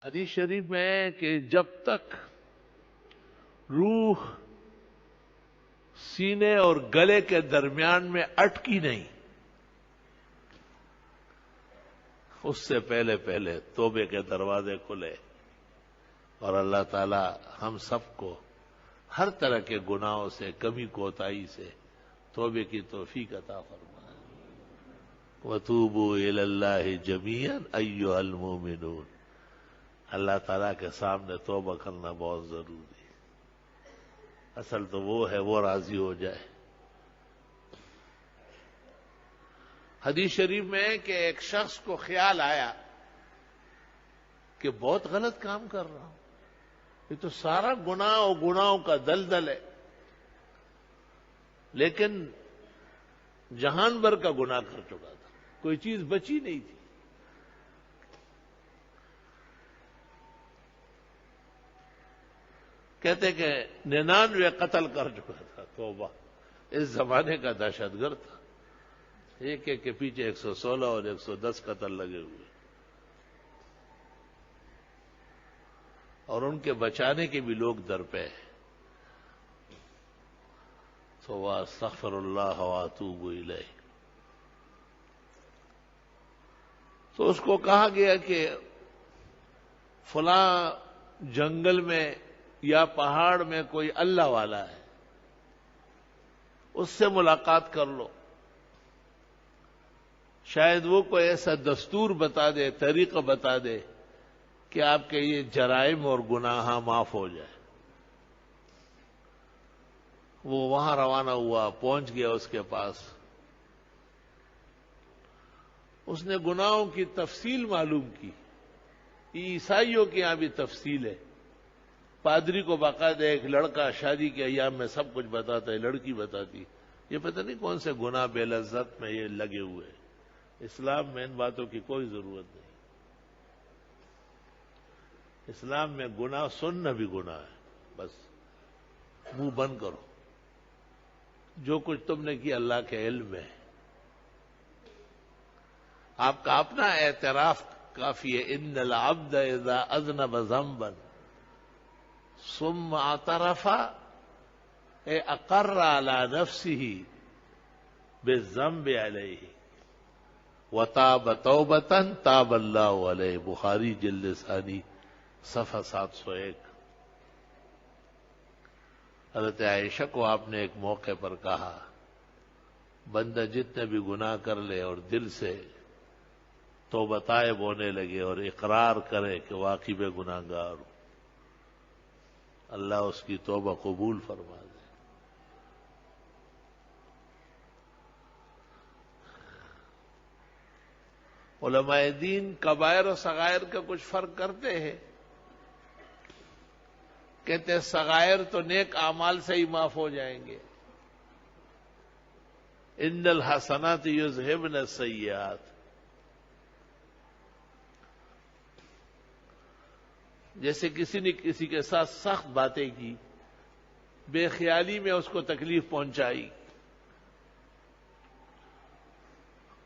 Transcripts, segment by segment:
حدیث شریف میں ہے کہ جب تک روح سینے اور گلے کے درمیان میں اٹکی نہیں، اس سے پہلے پہلے توبے کے دروازے کھلے اور اللہ تعالی ہم سب کو ہر طرح کے گناہوں سے، کمی کوتاہی سے توبے کی توفیق عطا فرمائے۔ وَتُوبُوا إِلَى اللَّهِ جَمِيعًا أَيُّهَا الْمُؤْمِنُونَ۔ اللہ تعالیٰ کے سامنے توبہ کرنا بہت ضروری ہے۔ اصل تو وہ ہے وہ راضی ہو جائے۔ حدیث شریف میں ہے کہ ایک شخص کو خیال آیا کہ بہت غلط کام کر رہا ہوں، یہ تو سارا گناہ اور گناہوں کا دلدل ہے، لیکن جہان بھر کا گناہ کر چکا تھا، کوئی چیز بچی نہیں تھی۔ کہتے کہ 99 قتل کر چکا تھا۔ توبہ، اس زمانے کا دہشت گرد تھا، ایک ایک کے پیچھے 116 اور 110 قتل لگے ہوئے، اور ان کے بچانے کے بھی لوگ درپے ہیں۔ تو واستغفر اللہ واتوب الیہ۔ تو اس کو کہا گیا کہ فلاں جنگل میں یا پہاڑ میں کوئی اللہ والا ہے، اس سے ملاقات کر لو، شاید وہ کوئی ایسا دستور بتا دے، طریقہ بتا دے کہ آپ کے یہ جرائم اور گناہ معاف ہو جائے۔ وہ وہاں روانہ ہوا، پہنچ گیا اس کے پاس۔ اس نے گناہوں کی تفصیل معلوم کی۔ عیسائیوں کے یہاں بھی تفصیل ہے۔ پادری کو باقاعدہ ایک لڑکا شادی کے ایام میں سب کچھ بتاتا ہے، لڑکی بتاتی، یہ پتہ نہیں کون سے گناہ بے لذت میں یہ لگے ہوئے۔ اسلام میں ان باتوں کی کوئی ضرورت نہیں۔ اسلام میں گناہ سننا بھی گناہ ہے، بس منہ بند کرو، جو کچھ تم نے کیا اللہ کے علم میں ہے۔ آپ کا اپنا اعتراف کافی ہے۔ ان العبد اذا اذنب ذنبا ثم اعترف اقر على نفسه بالذنب عليه وتاب توبة تاب الله عليه۔ بخاری جلد ثانی صفحہ 701۔ حضرت عائشہ کو آپ نے ایک موقع پر کہا، بندہ جتنے بھی گناہ کر لے اور دل سے توبہ تائب ہونے لگے اور اقرار کرے کہ واقعی میں گناہ گار ہوں، اللہ اس کی توبہ قبول فرما دے۔ علماء دین کبائر و صغائر کا کچھ فرق کرتے ہیں۔ کہتے ہیں صغائر تو نیک اعمال سے ہی معاف ہو جائیں گے۔ ان الحسنات یذہبن السیئات۔ جیسے کسی نے کسی کے ساتھ سخت باتیں کی، بے خیالی میں اس کو تکلیف پہنچائی،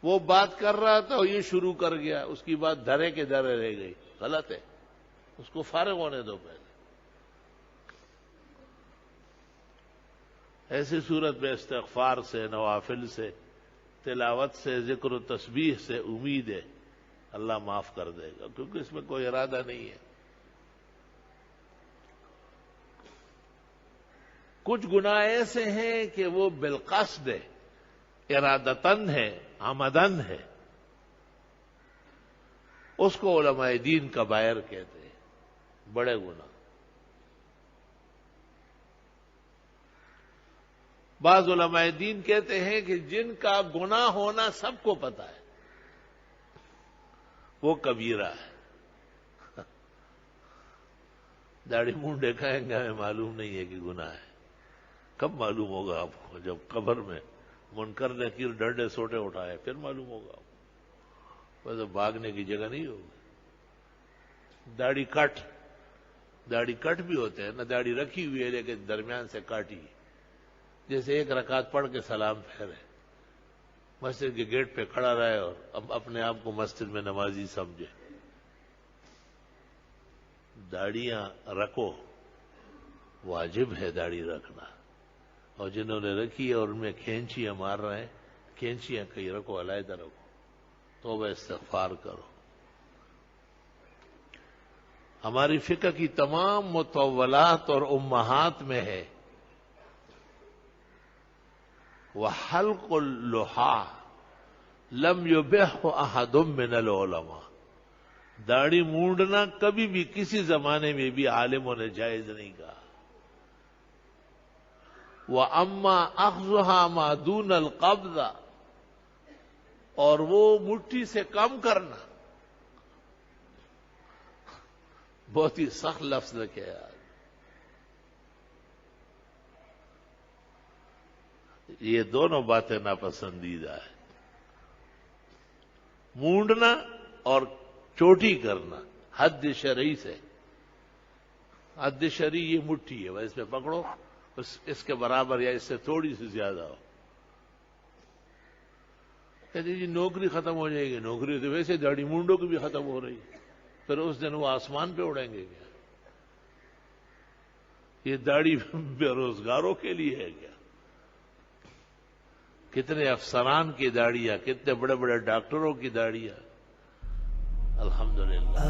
وہ بات کر رہا تھا اور یہ شروع کر گیا، اس کی بات دھرے کے دھرے رہ گئی، غلط ہے، اس کو فارغ ہونے دو پہلے۔ ایسی صورت میں استغفار سے، نوافل سے، تلاوت سے، ذکر و تسبیح سے امید ہے اللہ معاف کر دے گا، کیونکہ اس میں کوئی ارادہ نہیں ہے۔ کچھ گناہ ایسے ہیں کہ وہ بالقصد ہے، ارادتن ہے، عمدن ہے، اس کو علماء دین کبائر کہتے ہیں، بڑے گناہ۔ بعض علماء دین کہتے ہیں کہ جن کا گناہ ہونا سب کو پتا ہے وہ کبیرہ ہے۔ داڑھی منہ دیکھائیں گے ہمیں معلوم نہیں ہے کہ گناہ ہے، کب معلوم ہوگا آپ کو؟ جب قبر میں منکر نکیر ڈنڈے سوٹے اٹھائے پھر معلوم ہوگا آپ کو، ویسے بھاگنے کی جگہ نہیں ہوگی۔ داڑھی کٹ بھی ہوتے ہیں نا، داڑھی رکھی ہوئی ہے لیکن درمیان سے کاٹی، جیسے ایک رکعت پڑھ کے سلام پھیرے، مسجد کے گیٹ پہ کھڑا رہے اور اب اپنے آپ کو مسجد میں نمازی سمجھے۔ داڑیاں رکھو، واجب ہے داڑھی رکھنا، اور جنہوں نے رکھی ہے اور ان میں کھینچیاں مار رہے ہیں، کھینچیاں کہیں رکھو، علیحدہ رکھو، توبہ استغفار کرو۔ ہماری فقہ کی تمام مطولات اور امہات میں ہے وَحَلْقُ اللُّحَى لَمْ يُبِحْهُ أَحَدٌ مِّنَ الْعُلَمَاءِ، داڑھی مونڈنا کبھی بھی کسی زمانے میں بھی عالموں نے جائز نہیں کہا۔ وَأَمَّا أَخْذُهَا مَا دُونَ الْقَبْضِ، اور وہ مٹھی سے کم کرنا، بہت ہی سخت لفظ لکھے یار، یہ دونوں باتیں ناپسندیدہ ہیں، مونڈنا اور چوٹی کرنا حد شرعی سے، حد شرعی یہ مٹھی ہے، اس پہ پکڑو، اس کے برابر یا اس سے تھوڑی سی زیادہ ہو۔ کہتے جی نوکری ختم ہو جائے گی، نوکری تو ویسے داڑھی مونڈوں کی بھی ختم ہو رہی ہے، پھر اس دن وہ آسمان پہ اڑیں گے کیا؟ یہ داڑھی بے روزگاروں کے لیے ہے کیا؟ کتنے افسران کی داڑیاں، کتنے بڑے بڑے ڈاکٹروں کی داڑیاں، الحمدللہ۔